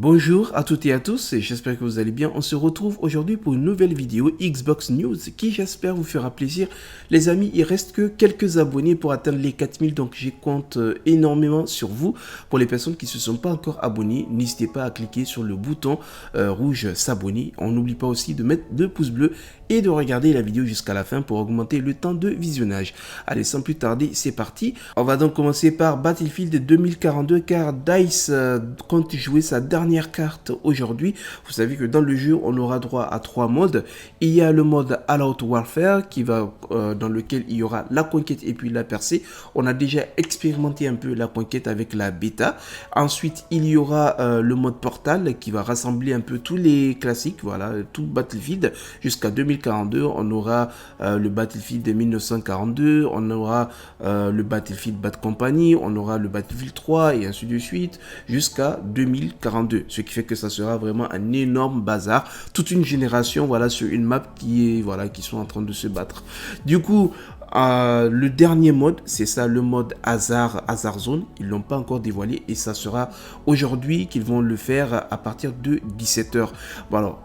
Bonjour à toutes et à tous, et j'espère que vous allez bien. On se retrouve aujourd'hui pour une nouvelle vidéo Xbox News qui j'espère vous fera plaisir. Les amis, il reste que quelques abonnés pour atteindre les 4000, donc je compte énormément sur vous. Pour les personnes qui ne se sont pas encore abonnées, n'hésitez pas à cliquer sur le bouton rouge s'abonner. On n'oublie pas aussi de mettre 2 pouces bleus et de regarder la vidéo jusqu'à la fin pour augmenter le temps de visionnage. Allez, sans plus tarder, c'est parti. On va donc commencer par Battlefield 2042 car DICE compte jouer sa dernière carte aujourd'hui. Vous savez que dans le jeu, on aura droit à 3 modes. Il y a le mode All Out Warfare qui va dans lequel il y aura la conquête et puis la percée. On a déjà expérimenté un peu la conquête avec la bêta. Ensuite, il y aura le mode Portal qui va rassembler un peu tous les classiques, voilà, tout Battlefield jusqu'à 2042. On aura le Battlefield 1942, on aura le Battlefield Bad Company, on aura le Battlefield 3 et ainsi de suite jusqu'à 2042. Ce qui fait que ça sera vraiment un énorme bazar. Toute une génération, voilà, sur une map qui sont en train de se battre. Du coup, le dernier mode, c'est ça, le mode Hazard Zone. Ils l'ont pas encore dévoilé et ça sera aujourd'hui qu'ils vont le faire à partir de 17h. Voilà.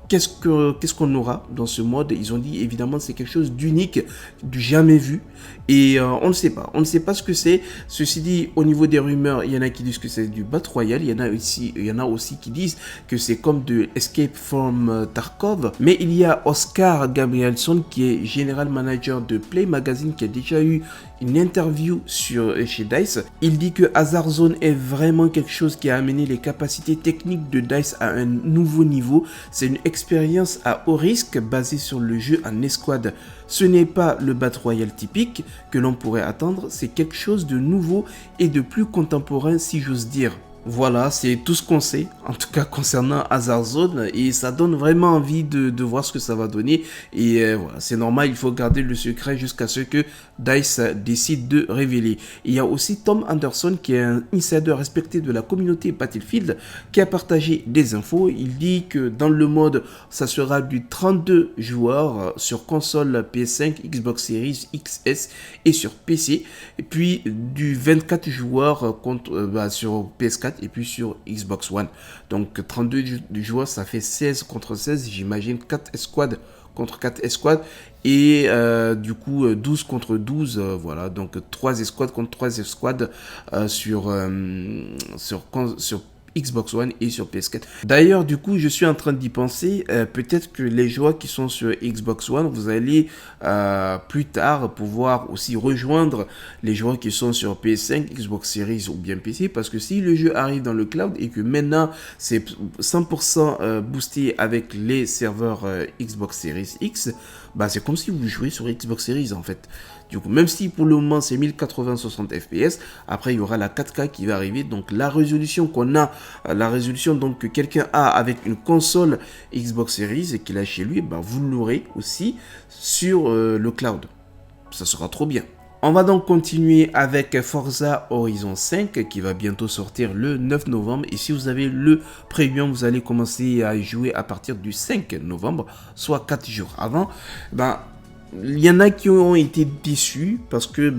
Qu'est-ce qu'on aura dans ce mode? Ils ont dit évidemment c'est quelque chose d'unique, du jamais vu et on ne sait pas. On ne sait pas ce que c'est. Ceci dit, au niveau des rumeurs, il y en a qui disent que c'est du Battle Royale, il y en a aussi qui disent que c'est comme de Escape from Tarkov. Mais il y a Oscar Gabrielson qui est General Manager de Play Magazine qui a déjà eu une interview chez DICE. Il dit que Hazard Zone est vraiment quelque chose qui a amené les capacités techniques de DICE à un nouveau niveau. C'est une expérience à haut risque basée sur le jeu en escouade. Ce n'est pas le Battle Royale typique que l'on pourrait attendre, c'est quelque chose de nouveau et de plus contemporain si j'ose dire. Voilà, c'est tout ce qu'on sait, en tout cas concernant Hazard Zone, et ça donne vraiment envie de voir ce que ça va donner. Et voilà, c'est normal, il faut garder le secret jusqu'à ce que DICE décide de révéler. Il y a aussi Tom Anderson, qui est un insider respecté de la communauté Battlefield, qui a partagé des infos. Il dit que dans le mode, ça sera du 32 joueurs sur console PS5, Xbox Series XS et sur PC, et puis du 24 joueurs sur PS4 et puis sur Xbox One. Donc 32 joueurs, ça fait 16 contre 16, j'imagine 4 escouades contre 4 escouades et du coup 12 contre 12, voilà, donc 3 escouades contre 3 escouades sur Xbox One et sur PS4. D'ailleurs, du coup, je suis en train d'y penser. Peut-être que les joueurs qui sont sur Xbox One, vous allez plus tard pouvoir aussi rejoindre les joueurs qui sont sur PS5, Xbox Series ou bien PC. Parce que si le jeu arrive dans le cloud et que maintenant c'est 100% boosté avec les serveurs Xbox Series X, bah c'est comme si vous jouez sur Xbox Series en fait. Du coup, même si pour le moment c'est 1080-60 fps, après il y aura la 4K qui va arriver. Donc la résolution qu'on a, la résolution donc que quelqu'un a avec une console Xbox Series et qu'il a chez lui, bah, vous l'aurez aussi sur le cloud. Ça sera trop bien. On va donc continuer avec Forza Horizon 5 qui va bientôt sortir le 9 novembre. Et si vous avez le Premium, vous allez commencer à jouer à partir du 5 novembre, soit 4 jours avant. Il y en a qui ont été déçus parce que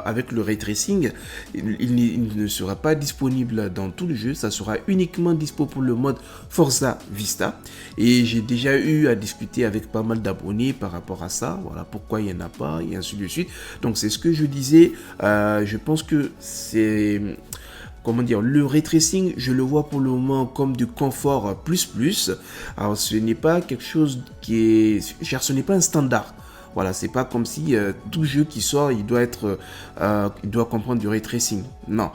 avec le ray tracing, il ne sera pas disponible dans tout le jeu. Ça sera uniquement dispo pour le mode Forza Vista. Et j'ai déjà eu à discuter avec pas mal d'abonnés par rapport à ça. Voilà pourquoi il n'y en a pas et ainsi de suite. Donc c'est ce que je disais. Je pense que c'est... Comment dire, le ray tracing, je le vois pour le moment comme du confort plus. Alors ce n'est pas quelque chose qui est... Ce n'est pas un standard. Voilà, c'est pas comme si tout jeu qui sort, il doit comprendre du ray tracing. Non,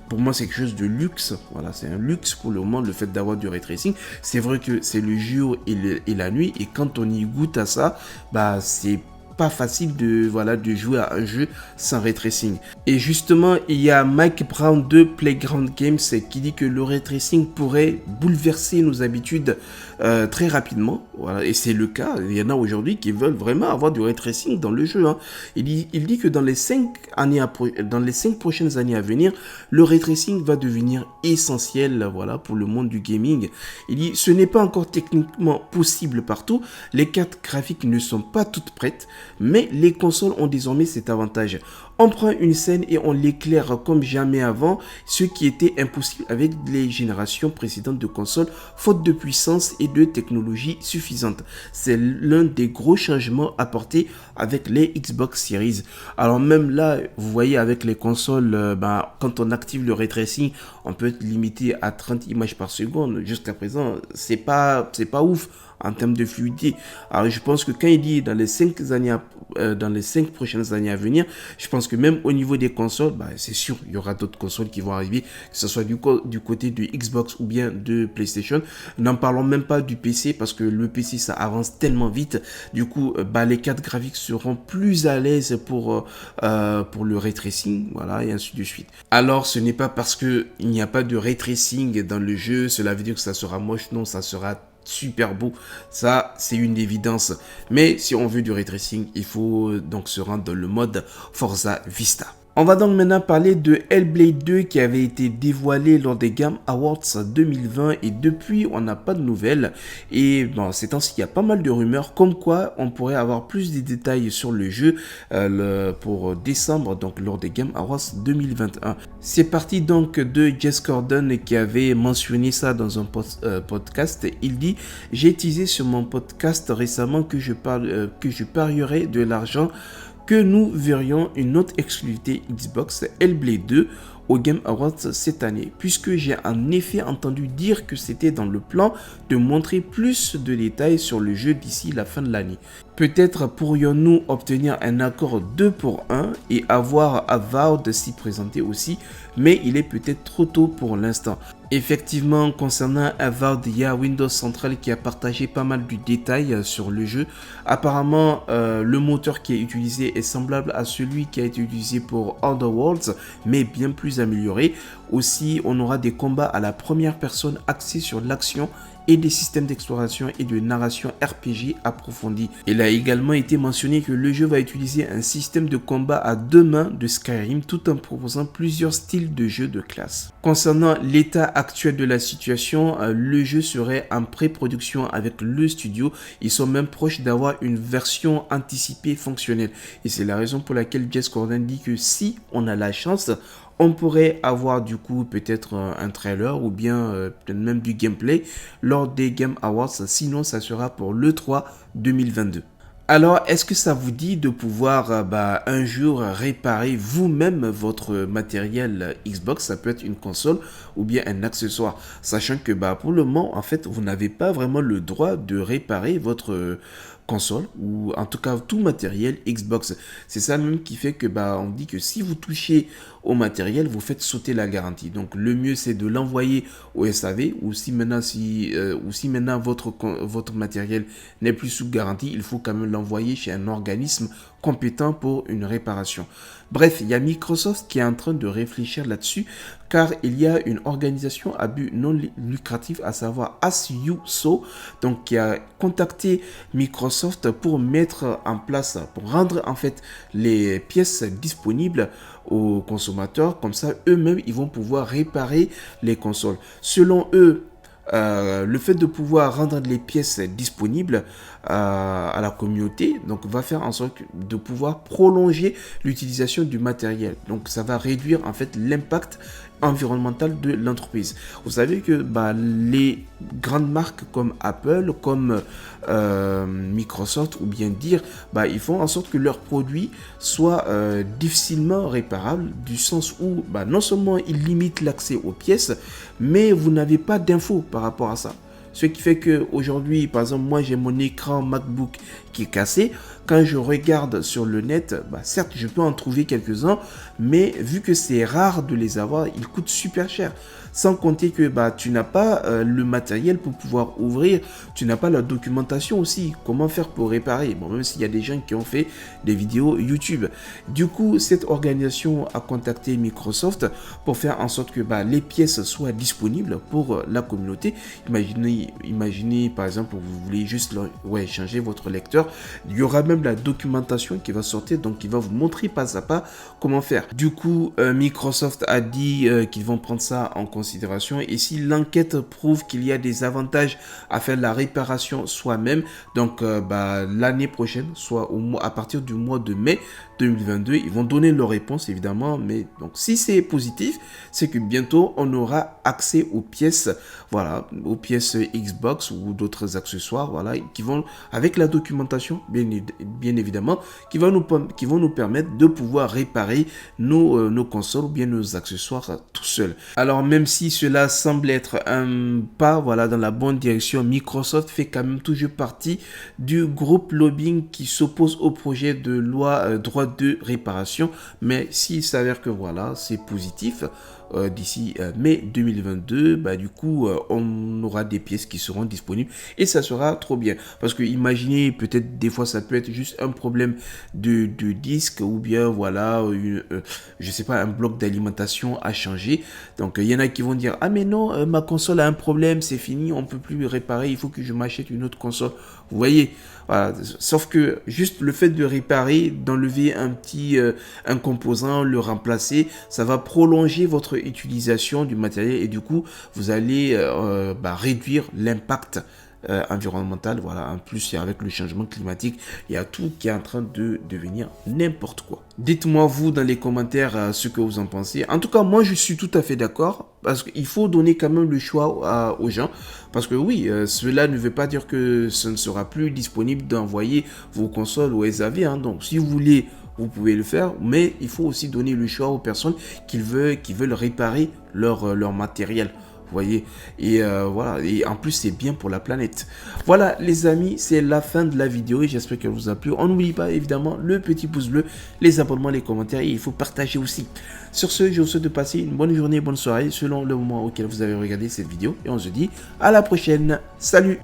pour moi c'est quelque chose de luxe. Voilà, c'est un luxe pour le moment le fait d'avoir du ray tracing. C'est vrai que c'est le jour et la nuit et quand on y goûte à ça, c'est pas facile de jouer à un jeu sans ray tracing. Et justement, il y a Mike Brown de Playground Games qui dit que le ray tracing pourrait bouleverser nos habitudes très rapidement. Voilà, et c'est le cas. Il y en a aujourd'hui qui veulent vraiment avoir du ray tracing dans le jeu. Hein. Il dit que dans les 5 prochaines années à venir, le ray tracing va devenir essentiel, voilà, pour le monde du gaming. Il dit ce n'est pas encore techniquement possible partout. Les cartes graphiques ne sont pas toutes prêtes, mais les consoles ont désormais cet avantage. On prend une scène et on l'éclaire comme jamais avant, ce qui était impossible avec les générations précédentes de consoles, faute de puissance et de technologie suffisante. C'est l'un des gros changements apportés avec les Xbox Series. Alors même là, vous voyez avec les consoles, quand on active le ray tracing, on peut être limité à 30 images par seconde. Jusqu'à présent, c'est pas ouf en termes de fluidité. Alors je pense que quand il dit dans les 5 prochaines années à venir, je pense que même au niveau des consoles, c'est sûr, il y aura d'autres consoles qui vont arriver, que ce soit du côté de Xbox ou bien de PlayStation. N'en parlons même pas du PC parce que le PC ça avance tellement vite. Du coup, les cartes graphiques seront plus à l'aise pour le ray tracing, voilà, et ainsi de suite. Alors ce n'est pas parce que il n'y a pas de ray tracing dans le jeu, cela veut dire que ça sera moche. Non, ça sera super beau, ça c'est une évidence. Mais si on veut du ray tracing, il faut donc se rendre dans le mode Forza Vista. On va donc maintenant parler de Hellblade 2 qui avait été dévoilé lors des Game Awards 2020 et depuis on n'a pas de nouvelles. Et ces temps-ci il y a pas mal de rumeurs comme quoi on pourrait avoir plus de détails sur le jeu pour décembre, donc lors des Game Awards 2021. C'est parti donc de Jez Corden qui avait mentionné ça dans un podcast. Il dit: j'ai teasé sur mon podcast récemment que je parierais de l'argent que nous verrions une autre exclusivité Xbox, Hellblade 2, au Game Awards cette année, puisque j'ai en effet entendu dire que c'était dans le plan de montrer plus de détails sur le jeu d'ici la fin de l'année. Peut-être pourrions-nous obtenir un accord 2 pour 1 et avoir Avowed s'y présenter aussi, mais il est peut-être trop tôt pour l'instant. Effectivement, concernant Avowed, il y a Windows Central qui a partagé pas mal de détails sur le jeu. Apparemment, le moteur qui est utilisé est semblable à celui qui a été utilisé pour Outer Worlds, mais bien plus amélioré. Aussi, on aura des combats à la première personne axés sur l'action et des systèmes d'exploration et de narration RPG approfondis. Il a également été mentionné que le jeu va utiliser un système de combat à deux mains de Skyrim tout en proposant plusieurs styles de jeu de classe. Concernant l'état actuel de la situation, le jeu serait en pré-production avec le studio. Ils sont même proches d'avoir une version anticipée fonctionnelle. Et c'est la raison pour laquelle Jez Corden dit que si on a la chance, on pourrait avoir du coup peut-être un trailer ou bien peut-être même du gameplay lors des Game Awards, sinon ça sera pour l'E3 2022. Alors, est-ce que ça vous dit de pouvoir un jour réparer vous-même votre matériel Xbox? Ça peut être une console ou bien un accessoire, sachant que pour le moment, en fait, vous n'avez pas vraiment le droit de réparer votre console ou en tout cas tout matériel Xbox. C'est ça même qui fait que on dit que si vous touchez au matériel, vous faites sauter la garantie. Donc le mieux c'est de l'envoyer au SAV ou si maintenant votre matériel n'est plus sous garantie, il faut quand même l'envoyer chez un organisme compétent pour une réparation. Bref, il y a Microsoft qui est en train de réfléchir là-dessus car il y a une organisation à but non lucratif, à savoir As You So, donc qui a contacté Microsoft pour mettre en place, pour rendre en fait les pièces disponibles aux consommateurs. Comme ça, eux-mêmes, ils vont pouvoir réparer les consoles. Selon eux, le fait de pouvoir rendre les pièces disponibles à la communauté, donc va faire en sorte de pouvoir prolonger l'utilisation du matériel. Donc ça va réduire en fait l'impact environnemental de l'entreprise. Vous savez que les grandes marques comme Apple, comme Microsoft ou bien dire, ils font en sorte que leurs produits soient difficilement réparables, du sens où non seulement ils limitent l'accès aux pièces, mais vous n'avez pas d'infos par rapport à ça. Ce qui fait que aujourd'hui, par exemple, moi j'ai mon écran MacBook qui est cassé. Quand je regarde sur le net, certes je peux en trouver quelques-uns, mais vu que c'est rare de les avoir, ils coûtent super cher. Sans compter que tu n'as pas le matériel pour pouvoir ouvrir, tu n'as pas la documentation aussi, comment faire pour réparer. Bon, même s'il y a des gens qui ont fait des vidéos YouTube. Du coup, cette organisation a contacté Microsoft pour faire en sorte que les pièces soient disponibles pour la communauté. Imaginez par exemple, vous voulez juste changer votre lecteur. Il y aura même la documentation qui va sortir, donc qui va vous montrer pas à pas comment faire. Du coup, Microsoft a dit qu'ils vont prendre ça en compte considération et si l'enquête prouve qu'il y a des avantages à faire la réparation soi-même, donc l'année prochaine, soit à partir du mois de mai 2022, ils vont donner leur réponse évidemment, mais donc si c'est positif, c'est que bientôt on aura accès aux pièces, voilà, aux pièces Xbox ou d'autres accessoires, voilà, qui vont avec la documentation, bien évidemment, qui vont nous permettre de pouvoir réparer nos consoles ou bien nos accessoires tout seul. Alors même si cela semble être un pas, voilà, dans la bonne direction, Microsoft fait quand même toujours partie du groupe lobbying qui s'oppose au projet de loi droit de réparation, mais s'il s'avère que voilà, c'est positif, d'ici mai 2022, du coup, on aura des pièces qui seront disponibles et ça sera trop bien. Parce que imaginez, peut-être des fois, ça peut être juste un problème de disque ou bien, voilà, je sais pas, un bloc d'alimentation à changer. Donc, il y en a qui vont dire, ah mais non, ma console a un problème, c'est fini, on peut plus réparer, il faut que je m'achète une autre console. Vous voyez, voilà. Sauf que juste le fait de réparer, d'enlever un composant, le remplacer, ça va prolonger votre utilisation du matériel et du coup, vous allez réduire l'impact environnemental. Voilà, en plus avec le changement climatique, il y a tout qui est en train de devenir n'importe quoi. Dites-moi vous dans les commentaires ce que vous en pensez. En tout cas, moi je suis tout à fait d'accord parce qu'il faut donner quand même le choix aux gens. Parce que oui, cela ne veut pas dire que ce ne sera plus disponible d'envoyer vos consoles au SAV. Hein. Donc si vous voulez, vous pouvez le faire, mais il faut aussi donner le choix aux personnes qui veulent réparer leur matériel. Vous voyez, et voilà, et en plus c'est bien pour la planète. Voilà les amis, c'est la fin de la vidéo et j'espère qu'elle vous a plu. On n'oublie pas évidemment le petit pouce bleu, les abonnements, les commentaires et il faut partager aussi. Sur ce, je vous souhaite de passer une bonne journée, bonne soirée selon le moment auquel vous avez regardé cette vidéo et on se dit à la prochaine. Salut!